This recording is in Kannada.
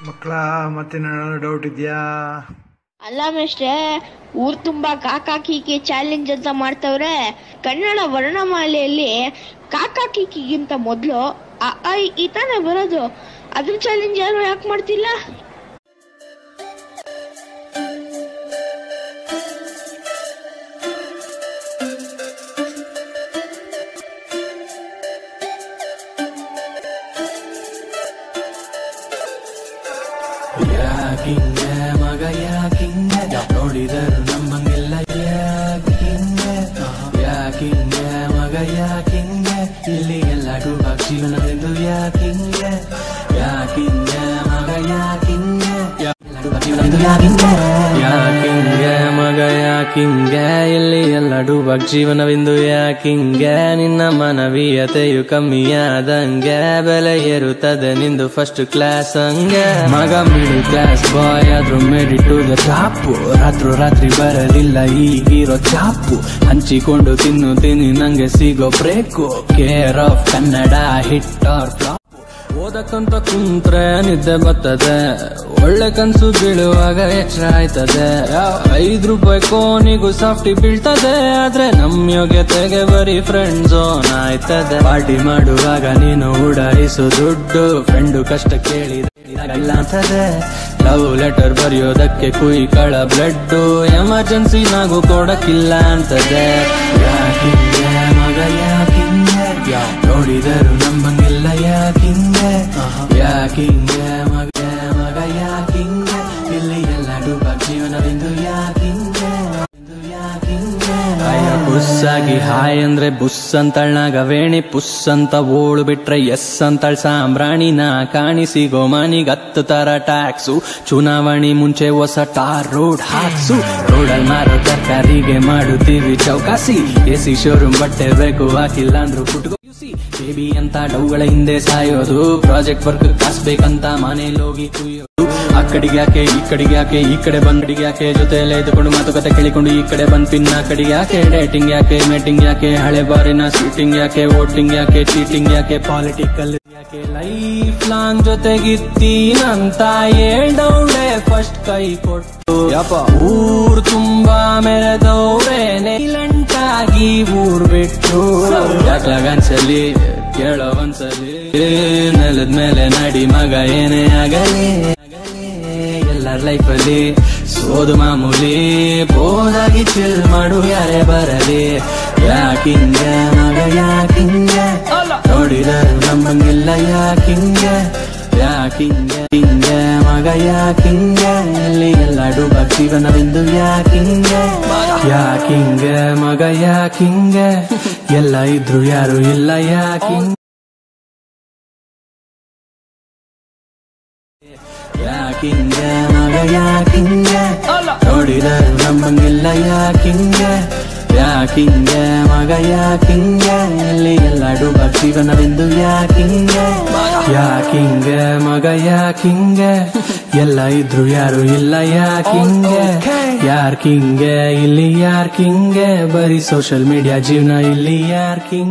ಮಕ್ಕಳ ಮತ್ತೇನಾದ್ರು ಡೌಟ್ ಇದೆಯಾ? ಅಲ್ಲ ಮೇಷ್ಟ್ರೆ, ಊರ್ ತುಂಬಾ ಕಾಕಾ ಕೀಕಿ ಚಾಲೆಂಜ್ ಅಂತ ಮಾಡ್ತವ್ರೆ. ಕನ್ನಡ ವರ್ಣಮಾಲೆಯಲ್ಲಿ ಕಾಕಾ ಕೀಕಿಗಿಂತ ಮೊದ್ಲು ಅ ಆ ಇ ತಾನೇ ಬರೋದು. ಅದ್ರ ಚಾಲೆಂಜ್ ಯಾರು ಯಾಕೆ ಮಾಡ್ತಿಲ್ಲ? ಯಾಕಿಂಗ ಮಗ ಯಾಕಿಂಗ ನೋಡಿದರು ನಮ್ಮಂಗೆಲ್ಲ ಯಾಕಿಂಗ ಮಗ ಯಾಕಿಂಗ ಇಲ್ಲಿ ಎಲ್ಲರೂ ಜೀವನವೆಂದು ಯಾಕಿಂಗ ಯಾಕಿಂಗ ಮಗ ಯಾಕಿಂಗ ಯಾಕಿಂಗ ಮಗ ಯಾಕಿಂಗ ಇಲ್ಲಿ ಎಲ್ಲರೂ ಜೀವನವೆಂದು ಯಾಕಿಂಗ ನಿನ್ನ ಮಾನವೀಯತೆಯು ಕಮ್ಮಿಯಾದಂಗೆ ಬೆಲೆ ಏರುತ್ತದೆ ನಿಂದು ಫಸ್ಟ್ ಕ್ಲಾಸ್ ಹಂಗೆ ಮಗ ಮಿಡಲ್ ಕ್ಲಾಸ್ ಬಾಯ್ ಆದ್ರೂ ಮೇಡಿ ಟು ದ ಟಾಪು ರಾತ್ರಿ ಬರಲಿಲ್ಲ ಈಗಿರೋ ಚಾಪು ಹಂಚಿಕೊಂಡು ತಿನ್ನುತ್ತೀನಿ ನಂಗೆ ಸಿಗೋ break care of Kannada hit or flop ಓದಕ್ಕಂತ ಕುಂತ್ರೆ ನಿದ್ದೆ ಬರ್ತದೆ ಒಳ್ಳೆ ಕನ್ಸು ಬೀಳುವಾಗ ಎಚ್ಚರ ಆಯ್ತದೆ 5 ರೂಪಾಯಿ ಕೋನಿಗೂ ಸಾಫ್ಟಿ ಬೀಳ್ತದೆ ಆದ್ರೆ ನಮ್ ಯೋಗ್ಯತೆಗೆ ಬರೀ ಫ್ರೆಂಡ್ ಝೋನ್ ಆಯ್ತದೆ ಪಾರ್ಟಿ ಮಾಡುವಾಗ ನೀನು ಉಡಾಯಿಸು ದುಡ್ಡು ಫ್ರೆಂಡು ಕಷ್ಟ ಕೇಳಿಲ್ಲ ಅಂತದೆ ಲವ್ ಲೆಟರ್ ಬರೆಯೋದಕ್ಕೆ ಕುಯ್ಕಳ ಬ್ಲಡ್ ಎಮರ್ಜೆನ್ಸಿ ನಾಗೂ ಕೊಡಕ್ಕಿಲ್ಲ ಅಂತದೆ ಯಾಕಿಂಗ ಮಗ ಯಾಕಿಂಗ ನೋಡಿದರು ನಮ್ಮಂಗೆಲ್ಲ ಯಾಕಿಂಗ ಯಾಕಿಂಗ ಮಗ ಯಾಕಿಂಗ ಇಲ್ಲಿ ಎಲ್ಲರೂ ಜೀವನವೆಂದು ಯಾಕಿಂಗ ಬುಸ್ಸಾಗಿ ಹಾಯ್ ಅಂದ್ರೆ ಬುಸ್ ಅಂತಳ್ನಾಗ ವೇಣಿ ಪುಸ್ ಅಂತ ಓಳು ಬಿಟ್ರೆ ಎಸ್ ಅಂತಳ್ ಸಾಂಬ್ರಾಣಿನ ಕಾಣಿಸಿಗೋ ಮನಿಗ್ 10 ತರ ಟ್ಯಾಕ್ಸು ಚುನಾವಣೆ ಮುಂಚೆ ಹೊಸ ಟಾರ್ ರೋಡ್ ಹಾಕ್ಸು ರೋಡಲ್ ಮಾರೋ ತರಕಾರಿಗೆ ಮಾಡುತ್ತೀವಿ ಚೌಕಾಸಿ ಎಸಿ ಶೋರೂಮ್ ಬಟ್ಟೆ ಬೇಕು ಹಾಕಿಲ್ಲ ಅಂದ್ರು ಕುಟ್ಕೋ ಬೇಬಿ ಅಂತ ಡೌಗಳ ಹಿಂದೆ ಸಾಯೋದು ಪ್ರಾಜೆಕ್ಟ್ ವರ್ಕ್ ಕಾಸ್ಬೇಕಂತ ಮನೇಲೋಗಿ ಕುಯ್ಯೋದು ಆ ಕಡೆಗೆ ಯಾಕೆ ಈ ಕಡೆಗೆ ಯಾಕೆ ಈ ಕಡೆ ಬಂದಿಗೆ ಯಾಕೆ ಜೊತೆಯಲ್ಲೇ ಇದ್ದುಕೊಂಡು ಮಾತುಕತೆ ಕೇಳಿಕೊಂಡು ಈ ಕಡೆ ಬಂದ್ ಪಿನ್ನ ಕಡೆಗೆ ಯಾಕೆ ಡೇಟಿಂಗ್ ಯಾಕೆ ಮೇಟಿಂಗ್ ಯಾಕೆ ಹಳೆ ಬಾರಿನ ಸೀಟಿಂಗ್ ಯಾಕೆ ವೋಟಿಂಗ್ ಯಾಕೆ ಚೀಟಿಂಗ್ ಯಾಕೆ ಪಾಲಿಟಿಕಲ್ ಯಾಕೆ ಲೈಫ್ ಲಾಂಗ್ ಜೊತೆಗಿತ್ತೀನಂತ ಹೇಳ್ದೌಳೆ ಫಸ್ಟ್ ಕೈ ಕೊಟ್ಟು ಯಪ್ಪ ಊರ್ ತುಂಬಾ ಮೆರೆದವ್ರೆ ನೈಲೆಂಟಾಗಿ ಊರ್ ಬಿಟ್ಟು ಯಾಕ್ಲಾಗನ್ಸಲಿ ಕೇಳೋ ಒಂದ್ಸಲಿ ನೆಲದ ಮೇಲೆ ನಡಿ ಮಗ ಏನೇ ಆಗಲಿ ಎಲ್ಲರ ಲೈಫಲ್ಲಿ ಸೋದು ಮಾಮೂಲಿ ಬೋದಾಗಿ ಚಿಲ್ ಮಾಡು ಯಾರೇ ಬರಲಿ ಯಾಕಿಂಗ ಮಗ ಯಾಕಿಂಗ ನೋಡಿದರು ನಮ್ಮಂಗೆಲ್ಲ ಯಾಕಿಂಗ ಯಾಕಿಂಗ ಹಿಂಗ ಮಗ ಯಾಕಿಂಗ ಇಲ್ಲಿ ಎಲ್ಲರೂ ಜೀವನವೆಂದು ಯಾಕಿಂಗ ಯಾಕಿಂಗ ಮಗ ಯಾಕಿಂಗ ಎಲ್ಲ ಇದ್ರು ಯಾರು ಇಲ್ಲ ಯಾಕಿಂಗ ಯಾಕಿಂಗ ಮಗ ಯಾಕಿಂಗ ನೋಡಿದರು ನಮ್ಮಂಗೆಲ್ಲ ಯಾಕಿಂಗ ಯಾಕಿಂಗ ಮಗ ಯಾಕಿಂಗ ಇಲ್ಲಿ ಎಲ್ಲರೂ ಜೀವನವೆಂದು ಯಾಕಿಂಗ ಯಾಕಿಂಗ ಮಗ ಯಾಕಿಂಗ ಎಲ್ಲ ಇದ್ರು ಯಾರು ಇಲ್ಲ ಯಾಕಿಂಗ ಯಾರ್ ಕಿಂಗ ಇಲ್ಲಿ ಯಾರ್ ಕಿಂಗ ಬರೀ ಸೋಷಿಯಲ್ ಮೀಡಿಯಾ ಜೀವನ ಇಲ್ಲಿ ಯಾರ್ ಕಿಂಗ್